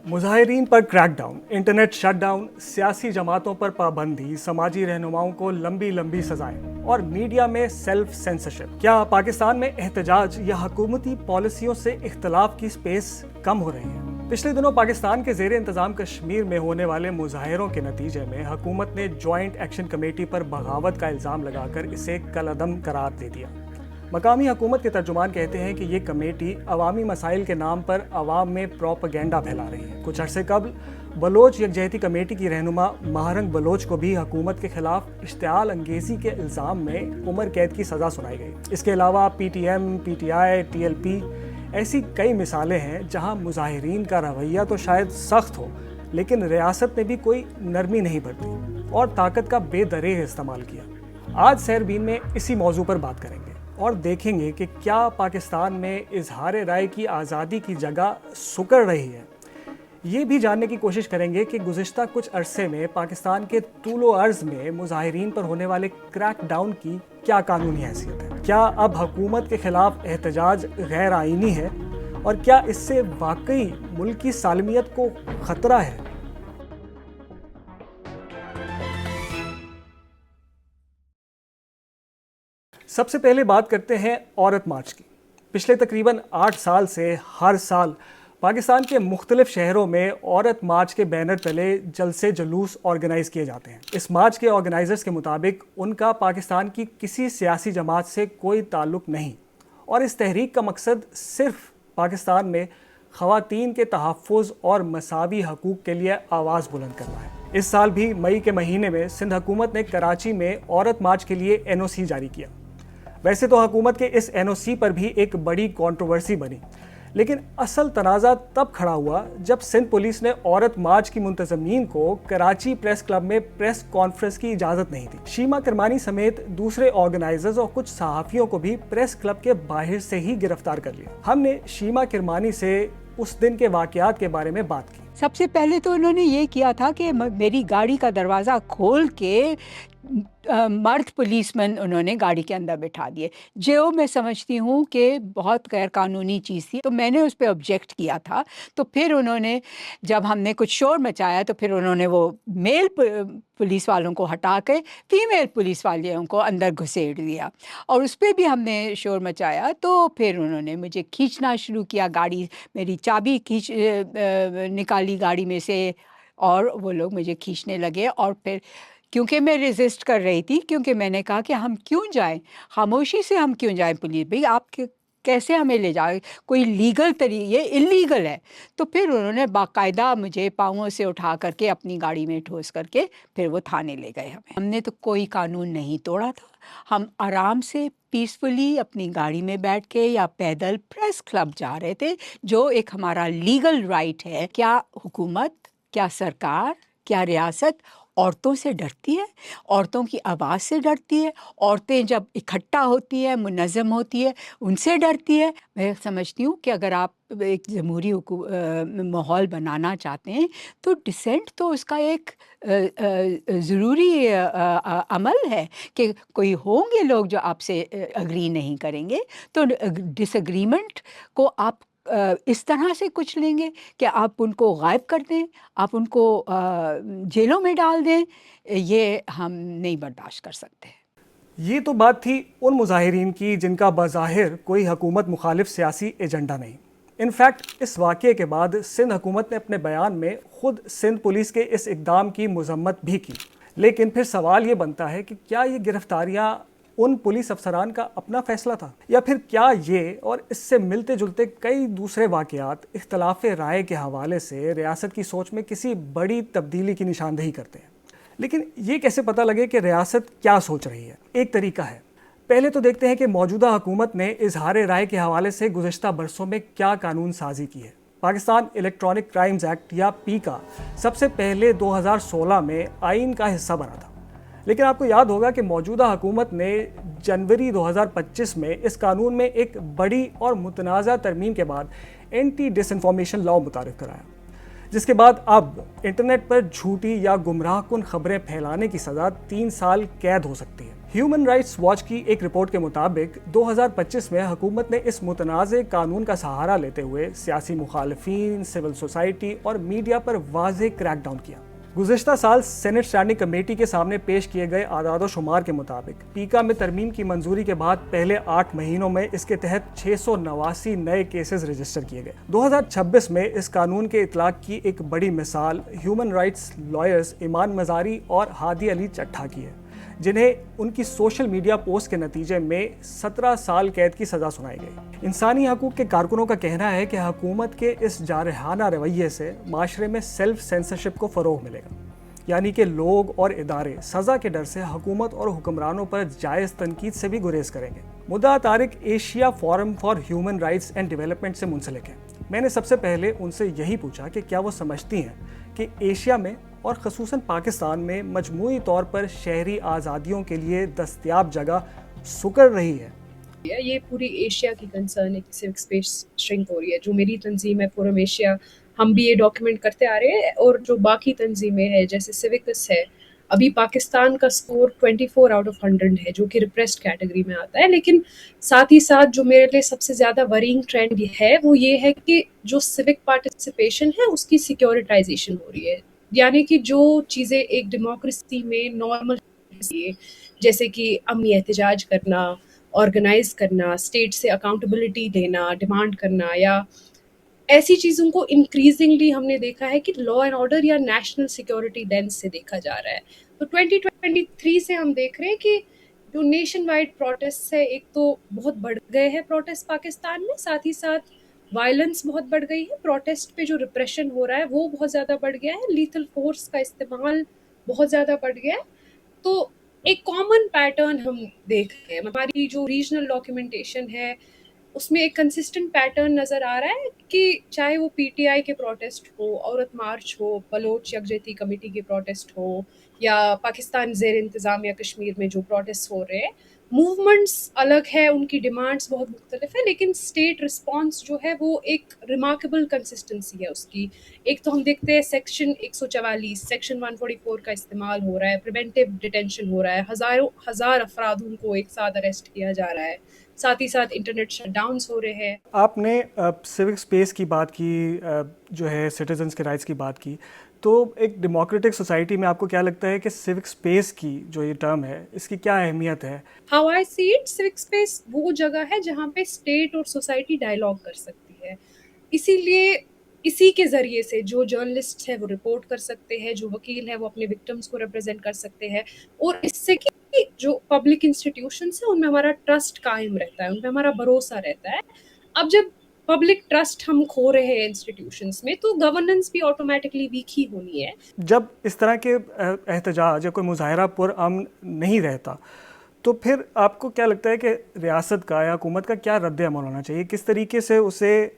مظاہرین پر crackdown, internet shutdown, سیاسی جماعتوں پر پابندی، سماجی رہنماؤں کو لمبی لمبی سزائیں اور میڈیا میں سیلف سینسرشپ۔ کیا پاکستان میں احتجاج یا حکومتی پالیسیوں سے اختلاف کی سپیس کم ہو رہی ہے؟ پچھلے دنوں پاکستان کے زیر انتظام کشمیر میں ہونے والے مظاہروں کے نتیجے میں حکومت نے جوائنٹ ایکشن کمیٹی پر بغاوت کا الزام لگا کر اسے کالعدم قرار دے دیا۔ مقامی حکومت کے ترجمان کہتے ہیں کہ یہ کمیٹی عوامی مسائل کے نام پر عوام میں پروپیگنڈا پھیلا رہی ہے۔ کچھ عرصے قبل بلوچ یکجہتی کمیٹی کی رہنما مہارنگ بلوچ کو بھی حکومت کے خلاف اشتعال انگیزی کے الزام میں عمر قید کی سزا سنائی گئی۔ اس کے علاوہ P T M, P T I, T L P ایسی کئی مثالیں ہیں جہاں مظاہرین کا رویہ تو شاید سخت ہو، لیکن ریاست نے بھی کوئی نرمی نہیں برتی اور طاقت کا بے دریغ استعمال کیا۔ آج سیربین میں اسی موضوع پر بات کریں گے اور دیکھیں گے کہ کیا پاکستان میں اظہار رائے کی آزادی کی جگہ سکڑ رہی ہے۔ یہ بھی جاننے کی کوشش کریں گے کہ گزشتہ کچھ عرصے میں پاکستان کے طول و عرض میں مظاہرین پر ہونے والے کریک ڈاؤن کی کیا قانونی حیثیت ہے۔ کیا اب حکومت کے خلاف احتجاج غیر آئینی ہے اور کیا اس سے واقعی ملک کی سالمیت کو خطرہ ہے؟ سب سے پہلے بات کرتے ہیں عورت مارچ کی۔ پچھلے تقریباً 8 سال سے ہر سال پاکستان کے مختلف شہروں میں عورت مارچ کے بینر تلے جلسے جلوس آرگنائز کیے جاتے ہیں۔ اس مارچ کے آرگنائزرز کے مطابق ان کا پاکستان کی کسی سیاسی جماعت سے کوئی تعلق نہیں اور اس تحریک کا مقصد صرف پاکستان میں خواتین کے تحفظ اور مساوی حقوق کے لیے آواز بلند کرنا ہے۔ اس سال بھی مئی کے مہینے میں سندھ حکومت نے کراچی میں عورت مارچ کے لیے NOC جاری کیا۔ ویسے تو حکومت کے اس NOC پر بھی ایک بڑی کنٹروورسی بنی، لیکن اصل تنازع تب کھڑا ہوا جب سندھ پولیس نے عورت مارچ کی منتظمین کو کراچی پریس کلب میں پریس کانفرنس کی اجازت نہیں دی۔ شیما کرمانی سمیت دوسرے آرگنائزرز اور کچھ صحافیوں کو بھی پریس کلب کے باہر سے ہی گرفتار کر لیا۔ ہم نے شیما کرمانی سے اس دن کے واقعات کے بارے میں بات کی۔ سب سے پہلے تو انہوں نے یہ کیا تھا کہ میری گاڑی کا دروازہ کھول کے مرد پولیس مین انہوں نے گاڑی کے اندر بٹھا دیے، جو میں سمجھتی ہوں کہ بہت غیر قانونی چیز تھی۔ تو میں نے اس پہ آبجیکٹ کیا تھا۔ تو پھر انہوں نے جب ہم نے کچھ شور مچایا تو پھر انہوں نے وہ میل پولیس والوں کو ہٹا کے فیمیل پولیس والوں کو اندر گھسیڑ دیا، اور اس پہ بھی ہم نے شور مچایا۔ تو پھر انہوں نے مجھے کھینچنا شروع کیا، گاڑی میری چابی نکالی گاڑی میں سے اور وہ لوگ مجھے کھینچنے لگے۔ اور پھر کیونکہ میں ریزسٹ کر رہی تھی، کیونکہ میں نے کہا کہ ہم کیوں جائیں، خاموشی سے ہم کیوں جائیں پولیس بھائی، آپ کیسے ہمیں لے جائے، کوئی لیگل طریقے، یہ انلیگل ہے۔ تو پھر انہوں نے باقاعدہ مجھے پاؤں سے اٹھا کر کے اپنی گاڑی میں ٹھوس کر کے پھر وہ تھانے لے گئے۔ ہم نے تو کوئی قانون نہیں توڑا تھا، ہم آرام سے پیسفلی اپنی گاڑی میں بیٹھ کے یا پیدل پریس کلب جا رہے تھے، جو ایک ہمارا لیگل رائٹ ہے۔ کیا حکومت، کیا سرکار، کیا ریاست عورتوں سے ڈرتی ہے؟ عورتوں کی آواز سے ڈرتی ہے؟ عورتیں جب اکٹھا ہوتی ہے، منظم ہوتی ہے، ان سے ڈرتی ہے؟ میں سمجھتی ہوں کہ اگر آپ ایک جمہوری ماحول بنانا چاہتے ہیں تو ڈسینٹ تو اس کا ایک ضروری عمل ہے کہ کوئی ہوں گے لوگ جو آپ سے اگری نہیں کریں گے، تو ڈس ایگریمنٹ کو آپ اس طرح سے کچھ لیں گے کہ آپ ان کو غائب کر دیں، آپ ان کو جیلوں میں ڈال دیں، یہ ہم نہیں برداشت کر سکتے۔ یہ تو بات تھی ان مظاہرین کی جن کا بظاہر کوئی حکومت مخالف سیاسی ایجنڈا نہیں۔ انفیکٹ اس واقعے کے بعد سندھ حکومت نے اپنے بیان میں خود سندھ پولیس کے اس اقدام کی مذمت بھی کی۔ لیکن پھر سوال یہ بنتا ہے کہ کیا یہ گرفتاریاں ان پولیس افسران کا اپنا فیصلہ تھا، یا پھر کیا یہ اور اس سے ملتے جلتے کئی دوسرے واقعات اختلاف رائے کے حوالے سے ریاست کی سوچ میں کسی بڑی تبدیلی کی نشاندہی کرتے ہیں؟ لیکن یہ کیسے پتہ لگے کہ ریاست کیا سوچ رہی ہے؟ ایک طریقہ ہے، پہلے تو دیکھتے ہیں کہ موجودہ حکومت نے اظہار رائے کے حوالے سے گزشتہ برسوں میں کیا قانون سازی کی ہے۔ پاکستان الیکٹرانک کرائمز ایکٹ یا پیکا سب سے پہلے 2016 میں آئین کا حصہ بنا تھا، لیکن آپ کو یاد ہوگا کہ موجودہ حکومت نے جنوری 2025 میں اس قانون میں ایک بڑی اور متنازع ترمیم کے بعد اینٹی ڈس انفارمیشن لاء متعارف کرایا، جس کے بعد اب انٹرنیٹ پر جھوٹی یا گمراہ کن خبریں پھیلانے کی سزا 3 سال قید ہو سکتی ہے۔ ہیومن رائٹس واچ کی ایک رپورٹ کے مطابق 2025 میں حکومت نے اس متنازع قانون کا سہارا لیتے ہوئے سیاسی مخالفین، سول سوسائٹی اور میڈیا پر واضح کریک ڈاؤن کیا۔ گزشتہ سال سینٹ اسٹینڈنگ کمیٹی کے سامنے پیش کیے گئے اعداد و شمار کے مطابق پیکا میں ترمیم کی منظوری کے بعد پہلے 8 مہینوں میں اس کے تحت 689 نئے کیسز رجسٹر کیے گئے۔ 2026 میں اس قانون کے اطلاق کی ایک بڑی مثال ہیومن رائٹس لائرز ایمان مزاری اور ہادی علی چٹھا کی ہے، جنہیں ان کی سوشل میڈیا پوسٹ کے نتیجے میں 17 سال قید کی سزا سنائی گئی۔ انسانی حقوق کے کارکنوں کا کہنا ہے کہ حکومت کے اس جارحانہ رویے سے معاشرے میں سیلف سینسرشپ کو فروغ ملے گا، یعنی کہ لوگ اور ادارے سزا کے ڈر سے حکومت اور حکمرانوں پر جائز تنقید سے بھی گریز کریں گے۔ مدعا Tariq Asia forum for human rights and development سے منسلک ہے۔ میں نے سب سے پہلے ان سے یہی پوچھا کہ کیا وہ سمجھتی ہیں کہ ایشیا میں اور خصوصاً پاکستان میں مجموعی طور پر شہری آزادیوں کے لیے دستیاب جگہ سکڑ رہی ہے۔ یہ پوری ایشیا کی کنسرن ہے کہ سیوک اسپیس شرنک ہو رہی ہے۔ جو میری تنظیم ہے فورم ایشیا، ہم بھی یہ ڈاکیومنٹ کرتے آ رہے ہیں، اور جو باقی تنظیمیں ہیں جیسے سیوکس ہے، ابھی پاکستان کا سکور 24 آؤٹ آف 100 ہے، جو کہ ریپریسڈ کیٹیگری میں آتا ہے۔ لیکن ساتھ ہی ساتھ جو میرے لیے سب سے زیادہ ورینگ ٹرینڈ ہے وہ یہ ہے کہ جو سیوک پارٹیسپیشن ہے اس کی سیکیورٹائزیشن ہو رہی ہے، یعنی کہ جو چیزیں ایک ڈیموکریسی میں نارمل جیسے کہ امنی احتجاج کرنا، آرگنائز کرنا، اسٹیٹ سے اکاؤنٹیبلٹی دینا، ڈیمانڈ کرنا، یا ایسی چیزوں کو انکریزنگلی ہم نے دیکھا ہے کہ لا اینڈ آرڈر یا نیشنل سیکیورٹی لینس سے دیکھا جا رہا ہے۔ تو 2023 سے ہم دیکھ رہے ہیں کہ جو نیشن وائڈ پروٹیسٹ ہے، ایک تو بہت بڑھ گئے ہیں پروٹیسٹ پاکستان میں، ساتھ ہی ساتھ وائلنس بہت بڑھ گئی ہے، پروٹیسٹ پہ جو ریپریشن ہو رہا ہے وہ بہت زیادہ بڑھ گیا ہے، لیتھل فورس کا استعمال بہت زیادہ بڑھ گیا ہے۔ تو ایک کامن پیٹرن ہم دیکھ رہے ہیں، ہماری جو ریجنل ڈاکیومنٹیشن ہے اس میں ایک کنسسٹنٹ پیٹرن نظر آ رہا ہے کہ چاہے وہ پی ٹی آئی کے پروٹیسٹ ہو، عورت مارچ ہو، بلوچ یکجہتی کمیٹی کے پروٹیسٹ ہو، یا پاکستان زیر انتظامیہ کشمیر میں جو پروٹیسٹ ہو رہے ہیں، موومنٹس الگ ہے، ان کی ڈیمانڈس بہت مختلف ہے، لیکن اسٹیٹ رسپانس جو ہے وہ ایک ریمارکیبل کنسسٹنسی ہے اس کی۔ ایک تو ہم دیکھتے ہیں سیکشن 144، سیکشن 144 کا استعمال ہو رہا ہے، پریونٹیو ڈیٹینشن ہو رہا ہے، ہزار افرادوں کو ایک ساتھ اریسٹ کیا جا رہا ہے، ساتھ ہی ساتھ انٹرنیٹ شٹ ڈاؤنس ہو رہے ہیں۔ آپ نے سیوک اسپیس کی بات کی، جو ہے سٹیزنس کے رائٹس کی بات کی، تو ایک ڈیموکریٹک سوسائٹی میں آپ کو کیا لگتا ہے کہ سیوک اسپیس کی جو یہ ٹرم ہے اس کی کیا اہمیت ہے؟ How I see it, civic space وہ جگہ ہے جہاں پہ اسٹیٹ اور سوسائٹی ڈائیلاگ کر سکتی ہے، اسی لیے اسی کے ذریعے سے جو جرنلسٹ ہے وہ رپورٹ کر سکتے ہیں، جو وکیل ہے وہ اپنے وکٹمس کو ریپرزینٹ کر سکتے ہیں، اور اس سے کہ جو پبلک انسٹیٹیوشنس ہیں ان میں ہمارا ٹرسٹ قائم رہتا ہے، ان پہ ہمارا بھروسہ رہتا ہے۔ اب جب پبلک ٹرسٹ ہم کھو رہے ہیں انسٹیٹیوشنس میں تو گورننس بھی آٹومیٹکلی ویک ہی ہونی ہے۔ جب اس طرح کے احتجاج یا کوئی مظاہرہ پرامن نہیں رہتا تو پھر آپ کو کیا لگتا ہے کہ ریاست کا یا حکومت کا کیا رد عمل ہونا چاہیے؟ کس طریقے سے اسے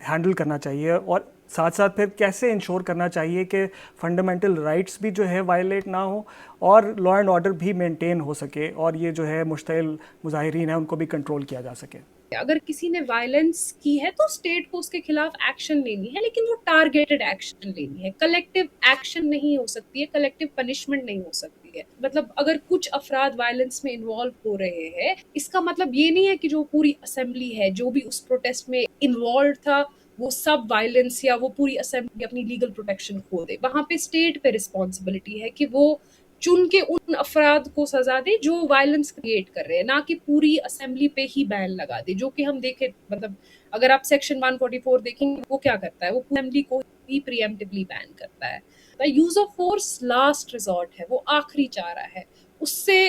ہینڈل کرنا چاہیے، اور ساتھ ساتھ پھر کیسے انشور کرنا چاہیے کہ فنڈامنٹل رائٹس بھی جو ہے وائلیٹ نہ ہو اور لا اینڈ آرڈر بھی مینٹین ہو سکے، اور یہ جو ہے مشتعل مظاہرین ہیں ان کو بھی کنٹرول کیا جا سکے؟ اگر کسی نے وائلنس کی ہے تو اسٹیٹ کو اس کے خلاف ایکشن لینی ہے، لیکن وہ ٹارگیٹڈ ایکشن لینی ہے، کلیکٹیو ایکشن نہیں ہو سکتی ہے، کلیکٹیو پنشمنٹ نہیں ہو سکتی ہے۔ مطلب اگر کچھ افراد وائلنس میں انوالو ہو رہے ہیں، اس کا مطلب یہ نہیں ہے کہ جو پوری اسمبلی ہے، جو بھی اس پروٹیسٹ میں انوالو تھا، وہ سب وائلنس یا وہ پوری اسمبلی اپنی لیگل پروٹیکشن کھو دے۔ وہاں پہ اسٹیٹ پہ رسپانسبلٹی ہے کہ وہ چن کے ان افراد کو سزا دے جو وائلنس کریٹ کر رہے ہیں، نہ کہ پوری اسمبلی پہ ہی بین لگا دے، جو کہ ہم دیکھیں مطلب اگر آپ سیکشن 144 دیکھیں گے وہ کیا کرتا ہے، وہ اسمبلی کو ہی پریمپٹیولی بین کرتا ہے۔ Use of force last resort ہے، وہ آخری چارہ ہے، اس سے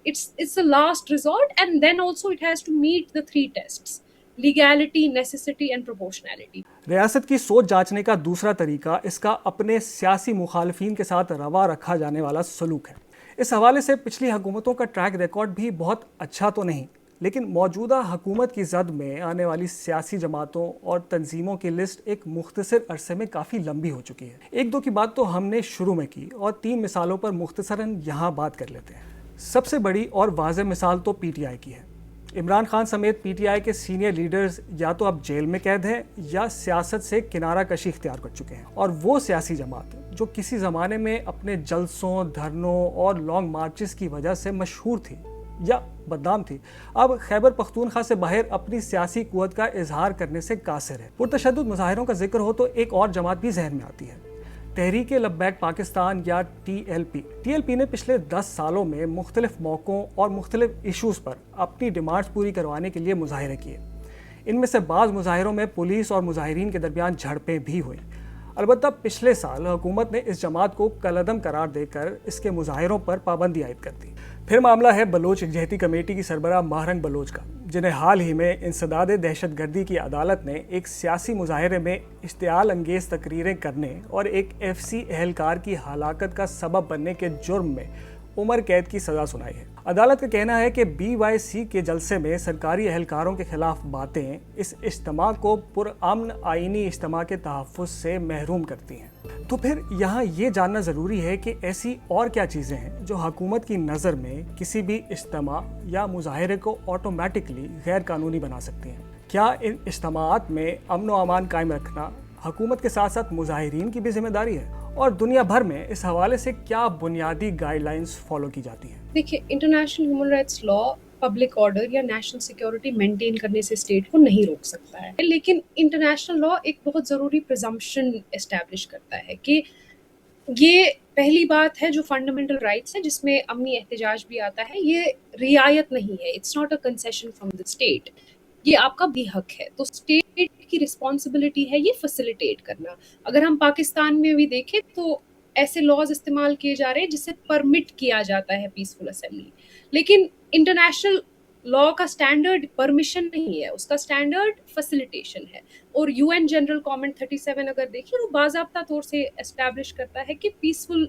it's a last resort and then also it has to meet the 3 tests: legality, necessity and proportionality. ریاست کی سوچ جانچنے کا دوسرا طریقہ اس کا اپنے سیاسی مخالفین کے ساتھ روا رکھا جانے والا سلوک ہے۔ اس حوالے سے پچھلی حکومتوں کا ٹریک ریکارڈ بھی بہت اچھا تو نہیں، لیکن موجودہ حکومت کی زد میں آنے والی سیاسی جماعتوں اور تنظیموں کی لسٹ ایک مختصر عرصے میں کافی لمبی ہو چکی ہے۔ ایک دو کی بات تو ہم نے شروع میں کی، اور 3 مثالوں پر مختصراً یہاں بات کر لیتے ہیں۔ سب سے بڑی اور واضح مثال تو پی ٹی آئی کی ہے۔ عمران خان سمیت پی ٹی آئی کے سینئر لیڈرز یا تو اب جیل میں قید ہیں یا سیاست سے کنارہ کشی اختیار کر چکے ہیں، اور وہ سیاسی جماعت جو کسی زمانے میں اپنے جلسوں، دھرنوں اور لانگ مارچز کی وجہ سے مشہور تھی یا بدنام تھی، اب خیبر پختونخوا سے باہر اپنی سیاسی قوت کا اظہار کرنے سے قاصر ہے۔ پرتشدد مظاہروں کا ذکر ہو تو ایک اور جماعت بھی ذہن میں آتی ہے، تحریک لبیک پاکستان یا ٹی ایل پی۔ ٹی ایل پی نے پچھلے 10 سالوں میں مختلف موقعوں اور مختلف ایشوز پر اپنی ڈیمانڈز پوری کروانے کے لیے مظاہرے کیے۔ ان میں سے بعض مظاہروں میں پولیس اور مظاہرین کے درمیان جھڑپیں بھی ہوئیں۔ البتہ پچھلے سال حکومت نے اس جماعت کو کالعدم قرار دے کر اس کے مظاہروں پر پابندی عائد کر دی۔ پھر معاملہ ہے بلوچ یکجہتی کمیٹی کی سربراہ ماہرنگ بلوچ کا، جنہیں حال ہی میں انسداد دہشت گردی کی عدالت نے ایک سیاسی مظاہرے میں اشتعال انگیز تقریریں کرنے اور ایک ایف سی اہلکار کی ہلاکت کا سبب بننے کے جرم میں عمر قید کی سزا سنائی ہے۔ عدالت کا کہنا ہے کہ بی وائی سی کے جلسے میں سرکاری اہلکاروں کے خلاف باتیں اس اجتماع کو پرامن آئینی اجتماع کے تحفظ سے محروم کرتی ہیں۔ تو پھر یہاں یہ جاننا ضروری ہے کہ ایسی اور کیا چیزیں ہیں جو حکومت کی نظر میں کسی بھی اجتماع یا مظاہرے کو آٹومیٹکلی غیر قانونی بنا سکتی ہیں؟ کیا ان اجتماعات میں امن و امان قائم رکھنا حکومت کے ساتھ ساتھ مظاہرین کی بھی ذمہ داری ہے؟ اور دنیا بھر میں اس حوالے سے کیا بنیادی گائیڈ لائنز فالو کی جاتی ہیں؟ دیکھیے، انٹرنیشنل ہیومن رائٹس لا پبلک آرڈر یا نیشنل سیکیورٹی مینٹین کرنے سے اسٹیٹ کو نہیں روک سکتا ہے، لیکن انٹرنیشنل لا ایک بہت ضروری پرزمپشن اسٹیبلش کرتا ہے کہ یہ پہلی بات ہے جو فنڈامنٹل رائٹس ہے جس میں امنی احتجاج بھی آتا ہے، یہ رعایت نہیں ہے، it's not a concession from the state, یہ آپ کا بھی حق ہے۔ تو اسٹیٹ کی رسپانسبلٹی ہے یہ فیسیلیٹیٹ کرنا۔ اگر ہم پاکستان میں بھی دیکھیں تو ایسے لاز استعمال کیے جا رہے ہیں جس سے پرمٹ کیا جاتا ہے پیسفل اسمبلی، لیکن انٹرنیشنل لا کا سٹینڈرڈ پرمیشن نہیں ہے، اس کا سٹینڈرڈ فیسیلیٹیشن ہے۔ اور یو این جنرل کامنٹ 37 اگر دیکھیں وہ باضابطہ طور سے اسٹیبلش کرتا ہے کہ peaceful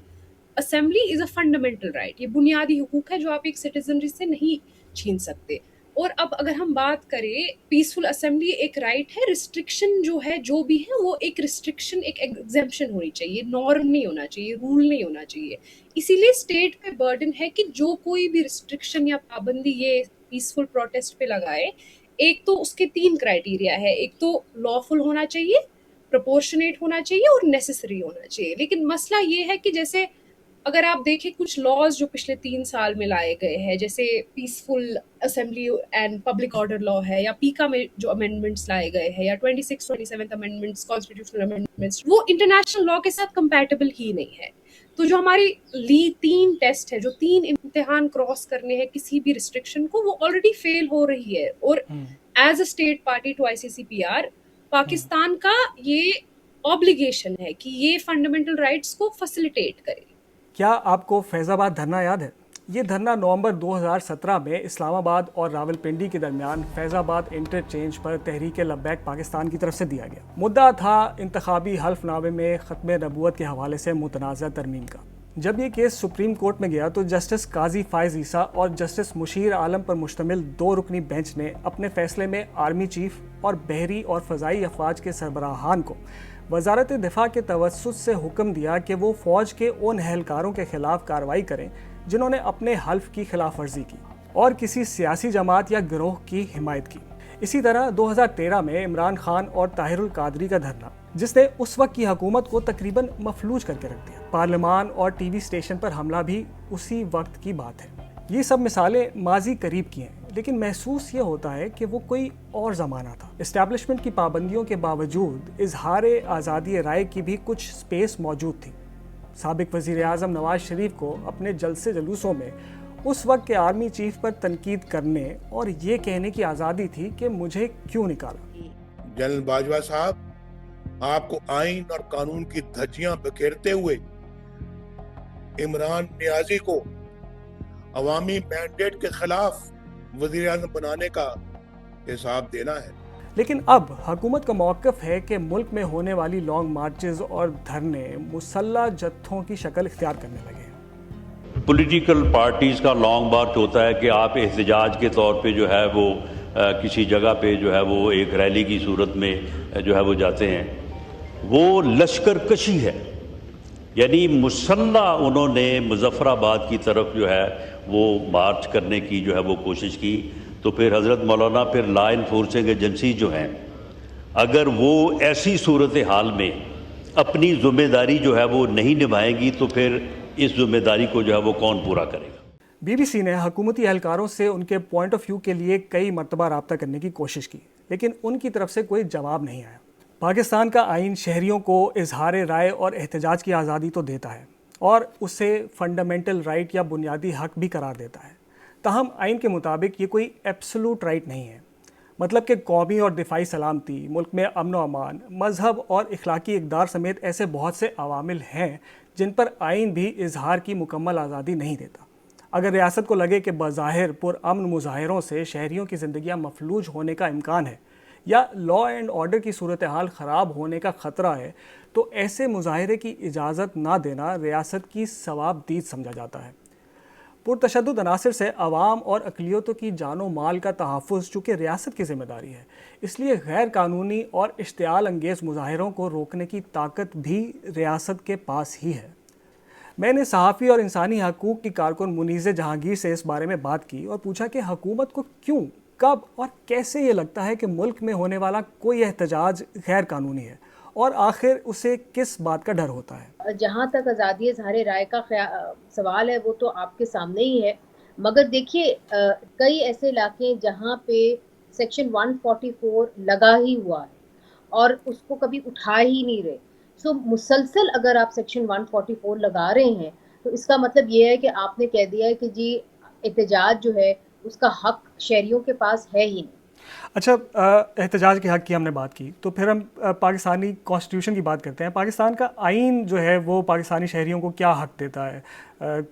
assembly is a fundamental right, یہ بنیادی حقوق ہے جو آپ ایک سٹیزنری سے نہیں چھین سکتے۔ اور اب اگر ہم بات کریں، پیسفل اسمبلی ایک رائٹ ہے، ریسٹرکشن جو ہے جو بھی ہے وہ ایک ریسٹرکشن، ایک ایگزمپشن ہونی چاہیے، نارم نہیں ہونا چاہیے، رول نہیں ہونا چاہیے۔ اسی لیے اسٹیٹ پہ برڈن ہے کہ جو کوئی بھی ریسٹرکشن یا پابندی یہ پیسفل پروٹیسٹ پہ لگائے، ایک تو اس کے 3 کرائٹیریا ہے، ایک تو لافل ہونا چاہیے، پروپورشنیٹ ہونا چاہیے اور نیسیسری ہونا چاہیے۔ لیکن مسئلہ یہ ہے کہ جیسے اگر آپ دیکھیں کچھ لاز جو پچھلے 3 سال میں لائے گئے ہیں، جیسے peaceful assembly and public order law ہے، یا پیکا میں جو امینڈمنٹس لائے گئے ہیں، یا 26-27 امینڈمنٹس، کانسٹیٹیوشنل امینڈمنٹس، وہ انٹرنیشنل لا کے ساتھ کمپیٹیبل ہی نہیں ہے۔ تو جو ہماری 3 ٹیسٹ ہے، جو 3 امتحان کراس کرنے ہیں کسی بھی ریسٹرکشن کو، وہ آلریڈی فیل ہو رہی ہے۔ اور as a state party to ICCPR Pakistan کا یہ آبلیگیشن ہے کہ یہ فنڈامنٹل رائٹس کو فیسیلیٹیٹ کرے۔ کیا آپ کو فیض آباد دھرنا یاد ہے؟ یہ دھرنا نومبر 2017 میں اسلام آباد اور راولپنڈی کے درمیان فیض آباد انٹرچینج پر تحریک لبیک پاکستان کی طرف سے دیا گیا۔ مدعا تھا انتخابی حلف نامے میں ختم نبوت کے حوالے سے متنازع ترمیم کا۔ جب یہ کیس سپریم کورٹ میں گیا تو جسٹس قاضی فائز عیسیٰ اور جسٹس مشیر عالم پر مشتمل 2 رکنی بینچ نے اپنے فیصلے میں آرمی چیف اور بحری اور فضائی افواج کے سربراہان کو وزارت دفاع کے توسط سے حکم دیا کہ وہ فوج کے ان اہلکاروں کے خلاف کارروائی کریں جنہوں نے اپنے حلف کی خلاف ورزی کی اور کسی سیاسی جماعت یا گروہ کی حمایت کی۔ اسی طرح 2013 میں عمران خان اور طاہر القادری کا دھرنا، جس نے اس وقت کی حکومت کو تقریباً مفلوج کر کے رکھ دیا۔ پارلیمان اور ٹی وی اسٹیشن پر حملہ بھی اسی وقت کی بات ہے۔ یہ سب مثالیں ماضی قریب کی ہیں، لیکن محسوس یہ ہوتا ہے کہ وہ کوئی اور زمانہ تھا۔ اسٹیبلشمنٹ کی پابندیوں کے باوجود اظہار آزادی رائے کی بھی کچھ سپیس موجود تھی۔ سابق وزیر اعظم نواز شریف کو اپنے جلسے جلوسوں میں اس وقت کے آرمی چیف پر تنقید کرنے اور یہ کہنے کی آزادی تھی کہ مجھے کیوں نکالا۔ جنرل باجوہ صاحب، آپ کو آئین اور قانون کی دھجیاں بکھیرتے ہوئے عمران نیازی کو عوامی مینڈیٹ کے خلاف وزیر اعظم بنانے کا حساب دینا ہے۔ لیکن اب حکومت کا موقف ہے کہ ملک میں ہونے والی لانگ مارچز اور دھرنے مسلح جتھوں کی شکل اختیار کرنے لگے ہیں۔ پولیٹیکل پارٹیز کا لانگ مارچ ہوتا ہے کہ آپ احتجاج کے طور پہ جو ہے وہ کسی جگہ پہ جو ہے وہ ایک ریلی کی صورت میں جو ہے وہ جاتے ہیں، وہ لشکر کشی ہے، یعنی مسلح انہوں نے مظفر آباد کی طرف جو ہے وہ مارچ کرنے کی جو ہے وہ کوشش کی۔ تو تو پھر حضرت مولانا پھر لا انفورسنگ ایجنسی جو ہیں اگر وہ ایسی صورتحال میں اپنی ذمہ داری جو ہے وہ نہیں نبھائیں گی تو پھر اس ذمہ داری کو جو ہے وہ کون پورا کرے گا؟ بی بی سی نے حکومتی اہلکاروں سے ان کے پوائنٹ آف ویو کے لیے کئی مرتبہ رابطہ کرنے کی کوشش کی، لیکن ان کی طرف سے کوئی جواب نہیں آیا۔ پاکستان کا آئین شہریوں کو اظہار رائے اور احتجاج کی آزادی تو دیتا ہے اور اسے فنڈامنٹل رائٹ یا بنیادی حق بھی قرار دیتا ہے، تاہم آئین کے مطابق یہ کوئی ایبسولوٹ رائٹ نہیں ہے۔ مطلب کہ قومی اور دفاعی سلامتی، ملک میں امن و امان، مذہب اور اخلاقی اقدار سمیت ایسے بہت سے عوامل ہیں جن پر آئین بھی اظہار کی مکمل آزادی نہیں دیتا۔ اگر ریاست کو لگے کہ بظاہر پرامن مظاہروں سے شہریوں کی زندگیاں مفلوج ہونے کا امکان ہے یا لا اینڈ آرڈر کی صورتحال خراب ہونے کا خطرہ ہے تو ایسے مظاہرے کی اجازت نہ دینا ریاست کی ثوابدید سمجھا جاتا ہے۔ پرتشدد عناصر سے عوام اور اقلیتوں کی جان و مال کا تحفظ چونکہ ریاست کی ذمہ داری ہے، اس لیے غیر قانونی اور اشتعال انگیز مظاہروں کو روکنے کی طاقت بھی ریاست کے پاس ہی ہے۔ میں نے صحافی اور انسانی حقوق کی کارکن منیزہ جہانگیر سے اس بارے میں بات کی اور پوچھا کہ حکومت کو کیوں، کب اور کیسے یہ لگتا ہے کہ ملک میں ہونے والا کوئی احتجاج غیر قانونی ہے اور آخر اسے کس بات کا ڈر ہوتا ہے۔ جہاں تک آزادی اظہار رائے کا سوال ہے وہ تو آپ کے سامنے ہی ہے، مگر دیکھیے کئی ایسے علاقے ہیں جہاں پہ سیکشن 144 لگا ہی ہوا ہے اور اس کو کبھی اٹھا ہی نہیں رہے۔ مسلسل اگر آپ سیکشن 144 لگا رہے ہیں تو اس کا مطلب یہ ہے کہ آپ نے کہہ دیا ہے کہ جی احتجاج جو ہے اس کا حق شہریوں کے پاس ہے ہی نہیں۔ اچھا، احتجاج کے حق کی ہم نے بات کی تو پھر ہم پاکستانی کانسٹیٹیوشن کی بات کرتے ہیں۔ پاکستان کا آئین جو ہے وہ پاکستانی شہریوں کو کیا حق دیتا ہے،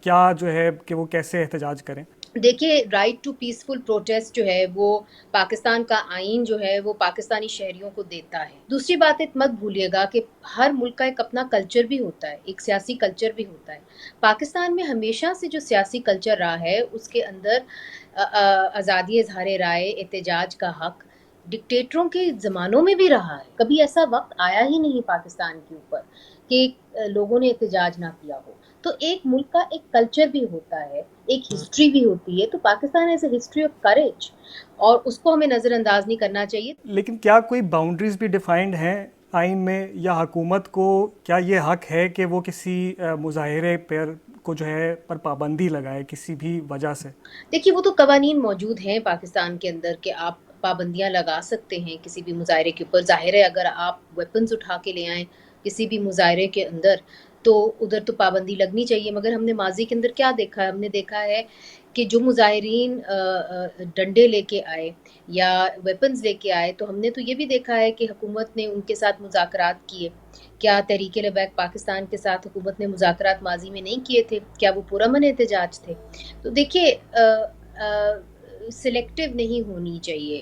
کیا جو ہے کہ وہ کیسے احتجاج کریں؟ دیکھیے، رائٹ ٹو پیسفل پروٹیسٹ جو ہے وہ پاکستان کا آئین جو ہے وہ پاکستانی شہریوں کو دیتا ہے۔ دوسری بات مت بھولیے گا کہ ہر ملک کا ایک اپنا کلچر بھی ہوتا ہے، ایک سیاسی کلچر بھی ہوتا ہے۔ پاکستان میں ہمیشہ سے جو سیاسی کلچر رہا ہے اس کے اندر آزادی اظہار رائے، احتجاج کا حق ڈکٹیٹروں کے زمانوں میں بھی رہا ہے۔ کبھی ایسا وقت آیا ہی نہیں پاکستان کے اوپر کہ لوگوں نے احتجاج نہ کیا ہو۔ تو ایک ملک کا ایک کلچر بھی ہوتا ہے، ایک ہسٹری بھی ہوتی ہے، تو Pakistan as a history of courage اور اس کو ہمیں نظر انداز نہیں کرنا چاہیے۔ لیکن کیا کوئی باؤنڈریز بھی ڈیفائنڈ ہیں آئین میں، یا حکومت کو کیا یہ حق ہے کہ وہ کسی مظاہرے پر کو جو ہے پر پابندی لگائے کسی بھی وجہ سے؟ دیکھیے، وہ تو قوانین موجود ہیں پاکستان کے اندر کہ آپ پابندیاں لگا سکتے ہیں کسی بھی مظاہرے کے اوپر۔ ظاہر ہے اگر آپ ویپنز اٹھا کے لے آئیں کسی بھی مظاہرے کے اندر تو ادھر تو پابندی لگنی چاہیے، مگر ہم نے ماضی کے اندر کیا دیکھا ہے؟ ہم نے دیکھا ہے کہ جو مظاہرین ڈنڈے لے کے آئے یا ویپنز لے کے آئے تو ہم نے تو یہ بھی دیکھا ہے کہ حکومت نے ان کے ساتھ مذاکرات کیے۔ کیا تحریک لبیک پاکستان کے ساتھ حکومت نے مذاکرات ماضی میں نہیں کیے تھے؟ کیا وہ پرامن احتجاج تھے؟ تو دیکھیے، سلیکٹیو نہیں ہونی چاہیے۔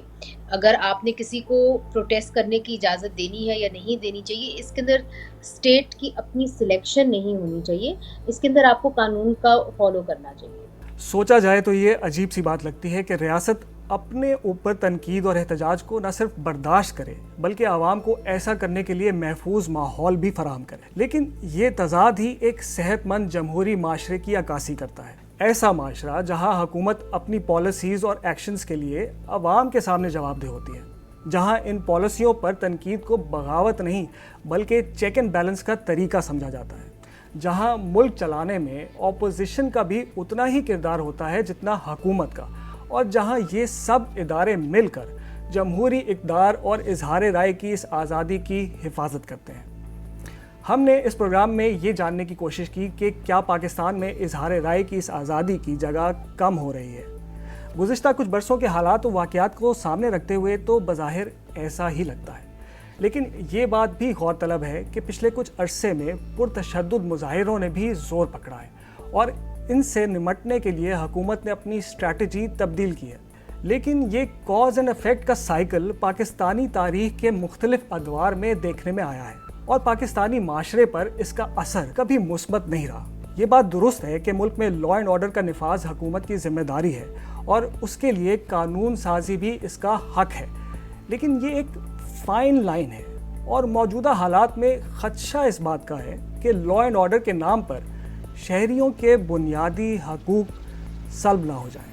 اگر آپ نے کسی کو پروٹیسٹ کرنے کی اجازت دینی ہے یا نہیں دینی چاہیے، اس کے اندر اسٹیٹ کی اپنی سلیکشن نہیں ہونی چاہیے، اس کے اندر آپ کو قانون کا فالو کرنا چاہیے۔ سوچا جائے تو یہ عجیب سی بات لگتی ہے کہ ریاست اپنے اوپر تنقید اور احتجاج کو نہ صرف برداشت کرے بلکہ عوام کو ایسا کرنے کے لیے محفوظ ماحول بھی فراہم کرے، لیکن یہ تضاد ہی ایک صحت مند جمہوری معاشرے کی عکاسی کرتا ہے۔ ایسا معاشرہ جہاں حکومت اپنی پالیسیز اور ایکشنز کے لیے عوام کے سامنے جواب دہ ہوتی ہے، جہاں ان پالیسیوں پر تنقید کو بغاوت نہیں بلکہ چیک اینڈ بیلنس کا طریقہ سمجھا جاتا ہے، جہاں ملک چلانے میں اپوزیشن کا بھی اتنا ہی کردار ہوتا ہے جتنا حکومت کا، اور جہاں یہ سب ادارے مل کر جمہوری اقدار اور اظہار رائے کی اس آزادی کی حفاظت کرتے ہیں۔ ہم نے اس پروگرام میں یہ جاننے کی کوشش کی کہ کیا پاکستان میں اظہار رائے کی اس آزادی کی جگہ کم ہو رہی ہے۔ گزشتہ کچھ برسوں کے حالات و واقعات کو سامنے رکھتے ہوئے تو بظاہر ایسا ہی لگتا ہے، لیکن یہ بات بھی غور طلب ہے کہ پچھلے کچھ عرصے میں پرتشدد مظاہروں نے بھی زور پکڑا ہے اور ان سے نمٹنے کے لیے حکومت نے اپنی اسٹریٹجی تبدیل کی ہے۔ لیکن یہ کاز اینڈ ایفیکٹ کا سائیکل پاکستانی تاریخ کے مختلف ادوار میں دیکھنے میں آیا ہے اور پاکستانی معاشرے پر اس کا اثر کبھی مثبت نہیں رہا۔ یہ بات درست ہے کہ ملک میں لا اینڈ آرڈر کا نفاذ حکومت کی ذمہ داری ہے اور اس کے لیے قانون سازی بھی اس کا حق ہے، لیکن یہ ایک فائن لائن ہے اور موجودہ حالات میں خدشہ اس بات کا ہے کہ لا اینڈ آرڈر کے نام پر شہریوں کے بنیادی حقوق سلب نہ ہو جائیں۔